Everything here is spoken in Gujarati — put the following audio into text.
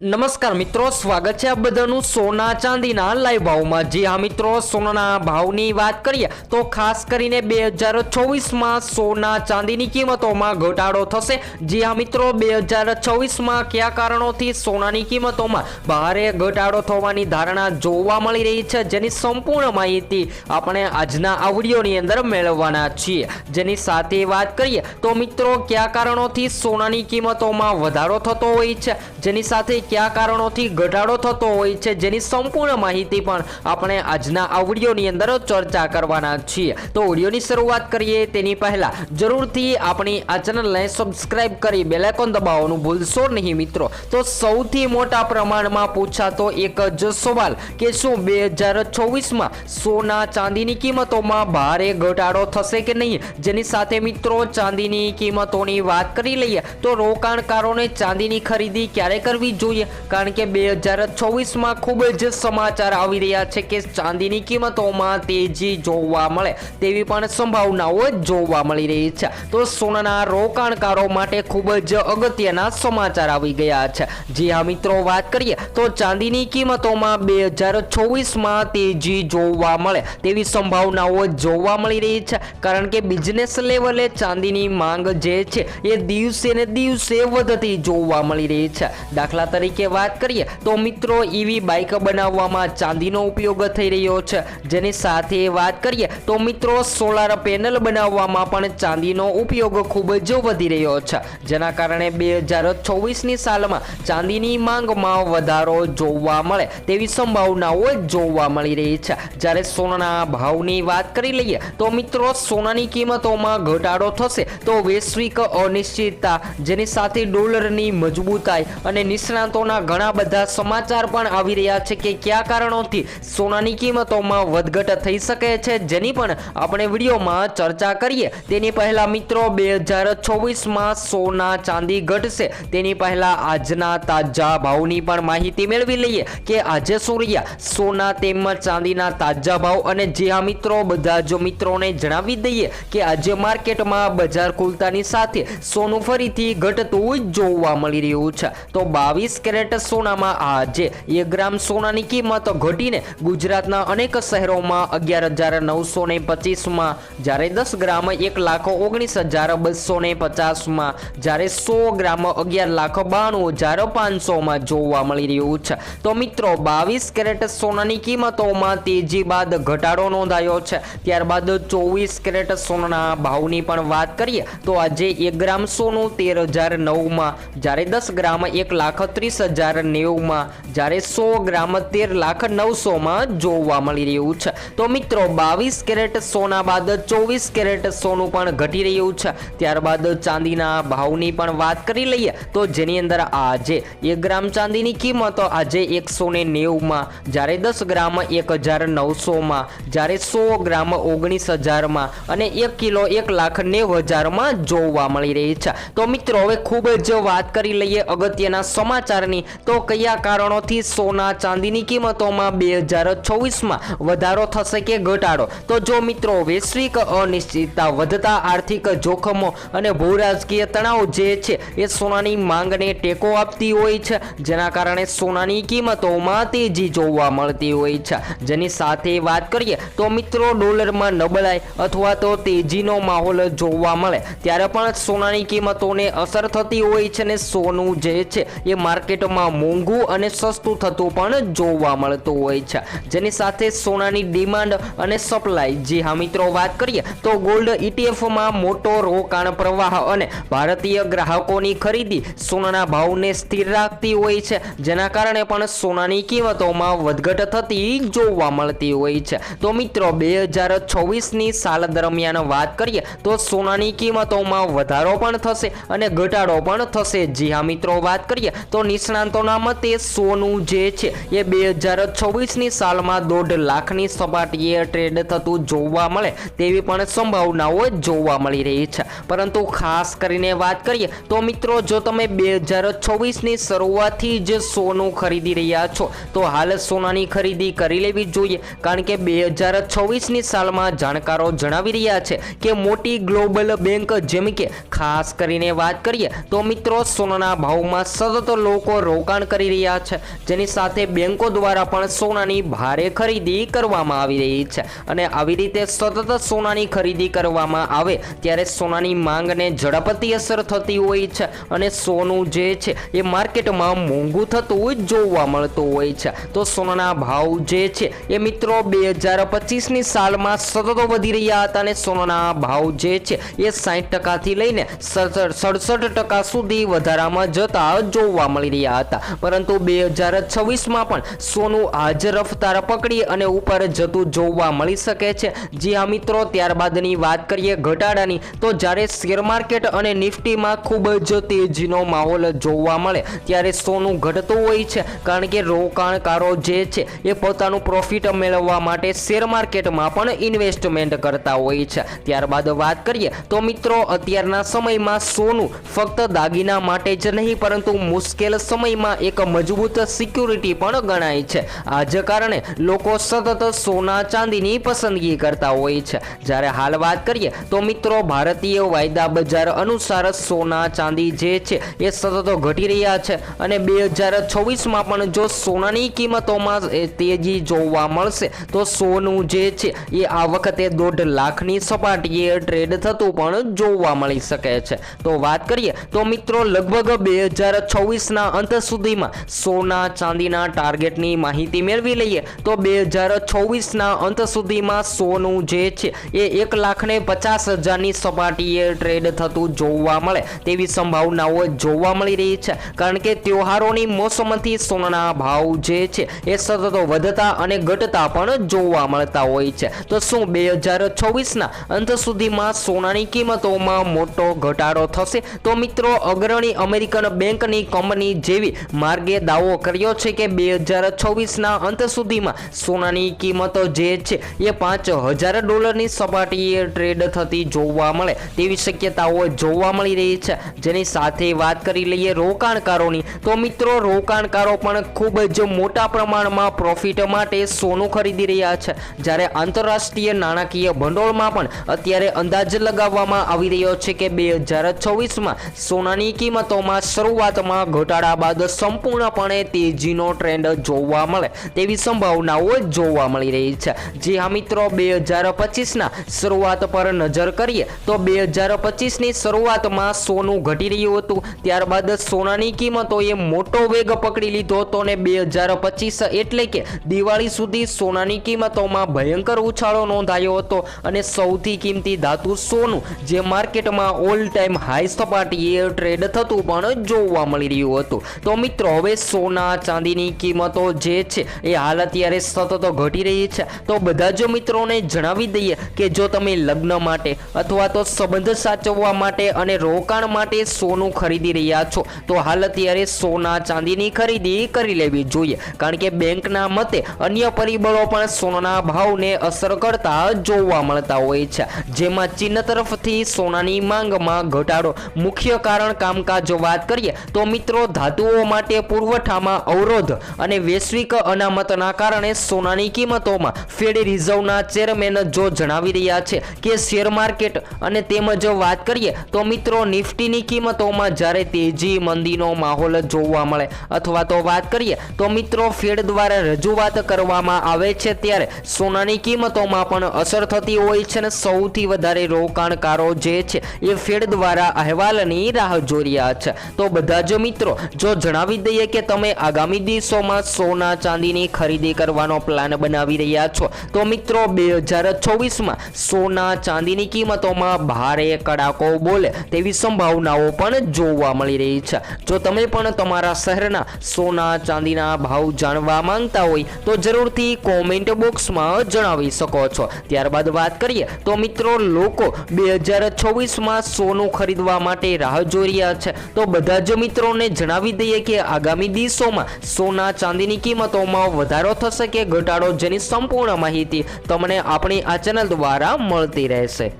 નમસ્કાર મિત્રો, સ્વાગત છે આ બધાનું સોના ચાંદીના લાઈવ ભાવમાં। જી હા મિત્રો, સોનાના ભાવની વાત કરીએ તો ખાસ કરીને 2024માં સોના ચાંદીની કિંમતોમાં ઘટાડો થશે। જી હા મિત્રો, 2024માં કયા કારણોથી સોનાની કિંમતોમાં ભારે ઘટાડો થવાની ધારણા જોવા મળી રહી છે, જેની સંપૂર્ણ માહિતી આપણે આજના આ વિડીયોની અંદર મેળવવાના છીએ। જેની સાથે વાત કરીએ તો મિત્રો, કયા કારણોથી સોનાની કિંમતોમાં વધારો થતો હોય છે, જેની સાથે क्या कारणोथी घटाडो थतो होय छे, जेनी संपूर्ण माहिती पण आपणे आजना आ विडियोनी अंदर चर्चा करवाना छीए। तो विडियोनी शरूआत करीए तेनी पहेला जरूरथी आपणी आ चेनलने सब्सक्राइब करी बेल आइकन दबाववानुं भूलशो नहीं मित्रों। तो सौथी मोटा प्रमाणमां पूछातो एक ज सवाल के शुं 2024 में सोना चांदीनी किंमतोमां भारे घटाडो थशे के नहीं, जेनी साथे मित्रों चांदीनी किंमतोनी वात करी लईए तो रोकाणकारोने चांदीनी खरीदी क्यारे करवी जोईए, कारण के 2024 में खूब ज समाचार आवी रह्या छे के चांदीनी किंमतोमां तेजी जोवा मळे तेवी पण संभावनाओ जोवा मळी रही छे। तो सोनाना रोकाणकारो माटे खूब ज अगत्यना समाचार आवी गया छे। जी हाँ मित्रों, बात करिए तो चांदीनी किंमतोमां 2024 में तेजी जोवा मळे तेवी संभावनाओ जोवा मळी रही छे, कारण के बिजनेस लेवले चांदीनी मांग जे छे ए दिवसे ने दिवसे वधती जोवा मळी रही छे। दाखला तरीके बात करिए तो मित्रों, ईवी बाइक बनाववामां चांदीनो उपयोग थई रह्यो छे। जेनी साथे बात करिए तो मित्रों, सोलार पेनल बनाववामां पण चांदीनो उपयोग खूब ज वधी रह्यो छे, जेना कारणे 2024 ની સાલમાં ચાંદીની માંગમાં વધારો જોવા મળે તેવી સંભાવનાઓ જોવા મળી રહી છે। જ્યારે સોનાના ભાવની વાત કરી લઈએ તો મિત્રો, સોનાની કિંમતોમાં ઘટાડો થશે તો વૈશ્વિક અનિશ્ચિતતા, જેની સાથે ડોલરની મજબૂતાઈ અને નિષ્ણાતોના ઘણા બધા સમાચાર પણ આવી રહ્યા છે કે કયા કારણોથી સોનાની કિંમતોમાં વધઘટ થઈ શકે છે, જેની પણ આપણે વિડીયોમાં ચર્ચા કરીએ તેની પહેલા મિત્રો, 2024માં સોના ચાંદી ઘટશે તેની પહેલા આજના તાજા ભાવની પણ માહિતી મેળવી લઈએ કે આજે શું રહ્યા સોના તેમજ ચાંદીના તાજા ભાવ। અને જે આ મિત્રો, બધા જો મિત્રોને જણાવી દઈએ કે આજે માર્કેટમાં બજાર ખુલતાની સાથે સોનું ફરીથી ઘટતું જોવા મળી રહ્યું છે। તો 22 કેરેટ સોનામાં આજે 1 ગ્રામ સોનાની કિંમત ઘટીને ગુજરાતના અનેક શહેરોમાં 11,925 માં, જ્યારે 10 ગ્રામ 1,19,250 માં, જ્યારે 100 ગ્રામ 11,92,500 માં જોવા મળી રહ્યું છે। તો મિત્રો, 22 કેરેટ સોનાની કિંમતોમાં તેજી બાદ ઘટાડો નોંધાયો છે। ત્યારબાદ 24 કેરેટ સોનાના ભાવની પણ વાત કરીએ તો આજે 1 ગ્રામ સોનું 13,009 માં, જ્યારે 10 ગ્રામ 1,30,090 માં, જ્યારે 100 ગ્રામ 13,900 માં જોવા મળી રહ્યું છે। તો મિત્રો, 22 કેરેટ સોના બાદ 24 કેરેટ સોનું પણ ઘટી રહ્યું છે। ત્યારબાદ ચાંદીના ભાવની પણ વાત કરી લઈએ તો જેની અંદર આજે 1 ગ્રામ ચાંદીની કિંમત આજે 190 માં, જ્યારે 10 ગ્રામ 1,900 માં, જ્યારે 100 ગ્રામ 19,000 માં અને 1 કિલો 1,90,000 માં જોવા મળી રહી છે। તો મિત્રો, હવે ખૂબ જ વાત કરી લઈએ અગત્યના સમાચારની, તો કયા કારણોથી સોના ચાંદીની કિંમતોમાં 2024માં વધારો થશે કે ઘટાડો। તો જો મિત્રો, વૈશ્વિક અનિશ્ચિતતા, વધતા આર્થિક જોખમો અને ભૂરાજકીય તણાવ જે છે એ સોનાની માંગને ટેકો આપતી હોય છે, જેના કારણે સોનાની કિંમતોમાં તેજી જોવા મળતી હોય છે। જેની સાથે વાત કરીએ તો મિત્રો, ડોલરમાં નબળાઈ અથવા તો તેજીનો માહોલ જોવા મળે ત્યારે પણ સોનાની કિંમતોને અસર થતી હોય છે ને સોનું જે છે એ માર્કેટમાં મોંઘું અને સસ્તું થતું પણ જોવા મળતું હોય છે। જેની સાથે સોનાની ડિમાન્ડ અને સપ્લાય, જી હા મિત્રો, વાત કરીએ તો ગોલ્ડ ETF મોટો રોકાણ પ્રવાહ અને ભારતીય ગ્રાહકોની ખરીદી સોનાના ભાવને સ્થિર રાખતી હોય છે, જેના કારણે પણ સોનાની કિંમતોમાં વધઘટ થતી જોવા મળતી હોય છે। તો મિત્રો, 2024ની સાલ દરમિયાન વાત કરીએ તો સોનાની કિંમતોમાં વધારો પણ થશે અને ઘટાડો પણ થશે। જી હા મિત્રો, વાત કરીએ તો નિષ્ણાતોના મતે સોનું જે છે એ 2024ની સાલમાં 1.5 લાખની સપાટીએ ટ્રેડ થતું જોવા મળે તેવી પણ સંભાવનાઓ જોવા મળી રહી છે। પરંતુ ખાસ કરીને વાત કરીએ તો મિત્રો, જો તમે 2024ની શરૂઆતથી જ સોનું ખરીદી રહ્યા છો તો હાલ સોનાની ખરીદી કરી લેવી જોઈએ, કારણ કે 2024ની સાલમાં જાણકારો જણાવી રહ્યા છે કે મોટી ગ્લોબલ બેંક જેમ કે ખાસ કરીને વાત કરીએ તો મિત્રો, સોનાના ભાવમાં સતત લોકો રોકાણ કરી રહ્યા છે, જેની સાથે બેંકો દ્વારા પણ સોનાની ભારે ખરીદી કરવામાં આવી રહી છે અને આવી રીતે સતત સોનાની ખરીદી કરવામાં આવે ત્યારે સોનાની માંગને ઝડપથી અસર થતી હોય છે અને સોનું જે છે એ માર્કેટમાં મોંઘું થતું જોવા મળતું હોય છે। તો સોનાના ભાવ જે છે એ મિત્રો 2025ની સાલમાં સતત વધી રહ્યા હતા અને સોનાના ભાવ જે છે એ 60%થી લઈને 67% સુધી વધારામાં જતા જોવા મળી રહ્યા હતા, પરંતુ 2026માં પણ સોનું આજ રફતાર પકડી અને ઉપર જતું જોવા મળી શકે છે। જી હા મિત્રો, ત્યારબાદની વાત કરીએ ઘટાડાની, તો જ્યારે શેર માર્કેટ અને નિફ્ટીમાં ખૂબ જ તેજીનો માહોલ જોવા મળે ત્યારે સોનું ઘટતું હોય છે, કારણ કે રોકાણકારો જે છે એ પોતાનું પ્રોફિટ મેળવવા માટે શેર માર્કેટમાં પણ ઇન્વેસ્ટમેન્ટ કરતા હોય છે। ત્યારબાદ વાત કરીએ તો મિત્રો અત્યારના સમયમાં સોનું ફક્ત દાગીના માટે જ નહીં પરંતુ મુશ્કેલ સમયમાં એક મજબૂત સિક્યુરિટી પણ ગણાય છે। આ જ કારણે લોકો સતત સોના ચાંદીની પસંદગી કરતા હોય છે। જ્યારે હાલ વાત કરીએ તો મિત્રો ભારતીય વાયદા બજાર અનુસાર સોના ચાંદી જે છે એ સતત ઘટી રહ્યા છે અને 2026માં પણ જો સોનાની કિંમતોમાં તેજી જોવા મળશે તો સોનું જે છે એ આ વખતે 1.5 લાખની સપાટીએ ટ્રેડ થતું પણ જોવા મળી શકે છે। તો વાત કરીએ તો મિત્રો લગભગ 2026ના અંત સુધીમાં સોના ચાંદીના ટાર્ગેટની માહિતી મેળવી લઈએ તો 2026ના અંત સુધીમાં સોનું જે છે એ 1,50,000ની સપાટીએ ટ્રેડ થતું જોવા મળે તેવી સંભાવનાઓ જોવા મળી રહી છે, કારણ કે તહેવારોની મોસમથી સોનાના ભાવ જે છે એ સતત વધતા અને ઘટતા પણ જોવા મળતા હોય છે। તો શું 2026ના અંત સુધીમાં સોનાની કિંમતોમાં મોટો ઘટાડો થશે? તો મિત્રો અગ્રણી અમેરિકન બેંકની કંપની જેવી માર્ગે દાવો કર્યો છે કે 2026ના અંત સુધીમાં સોનાની કિંમતો જે છે એ $5,000ની સપાટીએ ટ્રેડ થતી જોવા મળે તેવી શક્યતાઓ જોવા મળી રહી છે। જેની સાથે વાત કરી લઈએ રોકાણકારોની, તો મિત્રો રોકાણકારો પણ ખૂબ જ મોટા પ્રમાણમાં પ્રોફિટ માટે સોનું ખરીદી રહ્યા છે, જ્યારે આંતરરાષ્ટ્રીય નાણાકીય ભંડોળમાં પણ અત્યારે અંદાજ લગાવવામાં આવી રહ્યો છે કે 2026માં સોનાની કિંમતોમાં શરૂઆતમાં ઘટાડા બાદ સંપૂર્ણપણે તેજીનો ટ્રેન્ડ જોવા મળે તેવી સંભાવનાઓ જોવા મળી રહી છે। જી હા મિત્રો, 2025ના શરૂઆત પર નજર કરીએ તો 2025ની શરૂઆતમાં સોનું ઘટી રહ્યું હતું, ત્યારબાદ સોનાની કિંમતોએ મોટો વેગ પકડી લીધો હતો અને 2025 એટલે કે દિવાળી સુધી સોનાની કિંમતોમાં ભયંકર ઉછાળો નોંધાયો હતો અને સૌથી કિંમતી ધાતુ સોનું જે માર્કેટમાં ઓલ ટાઈમ હાઈ સપાટીએ ટ્રેડ થતું પણ જોવા મળી રહ્યું હતું। તો મિત્રો હવે સોના ચાંદીની કિંમતો જે છે એ હાલ અત્યારે સતત ઘટી રહી છે। તો બધા જ મિત્રોને જણાવી દઈએ કે જો તમે લગ્ન માટે અથવા તો સંબંધ સાચવવા માટે અને રોકાણ માટે સોનું ખરીદી રહ્યા છો તો હાલ અત્યારે સોના ચાંદીની ખરીદી કરી લેવી જોઈએ, કારણ કે બેંકના મતે અન્ય પરિબળો પણ સોનાના ભાવને અસર કરતા જોવા મળતા હોય છે, જેમાં ચીન તરફથી સોનાની માંગમાં ઘટાડો મુખ્ય કારણ કામકાજ વાત કરીએ તો મિત્રો ધાતુઓ માટે પુરવઠામાં અવરોધ અને વૈશ્વિક અનામતના કારણે સોનાની કિંમતોમાં ફેડ રિઝર્વના ચેરમેન જો જણાવી રહ્યા છે કે શેર માર્કેટ અને તેમજ વાત કરીએ તો મિત્રો નિફ્ટીની કિંમતોમાં જ્યારે તેજી મંદીનો માહોલ જોવા મળે અથવા તો વાત કરીએ તો મિત્રો ફેડ દ્વારા રજૂઆત કરવામાં આવે છે ત્યારે સોનાની કિંમતોમાં પણ અસર થતી હોય છે અને સૌથી વધારે રોકાણકારો જે છે એ ફેડ દ્વારા અહેવાલની રાહ જોઈ રહ્યા છે। તો બધા જ મિત્રો જો જણાવી દઈએ કે તમે આગામી દિવસોમાં સોના ચાંદીની ખરીદી કરવાનો પ્લાન બનાવી રહ્યા છો તો મિત્રો 2026માં સોના ચાંદીની કિંમતોમાં ભારે કડાકો બોલે તેવી સંભાવનાઓ પણ જોવા મળી રહી છે। જો તમે પણ તમારા શહેરના સોના ચાંદીના ભાવ જાણવા માંગતા હોય તો જરૂરથી કોમેન્ટ બોક્સમાં જણાવી શકો છો। ત્યારબાદ વાત કરીએ તો મિત્રો લોકો 2026માં સોનું ખરીદવા માટે રાહ જોઈ રહ્યા છે, તો બધા જ મિત્રોને જણાવી દઈએ કે આગામી દિવસોમાં સોના ચાંદીની કિંમતોમાં વધારો થશે કે ઘટાડો જેની સંપૂર્ણ માહિતી તમને આપણી આ ચેનલ દ્વારા મળતી રહેશે।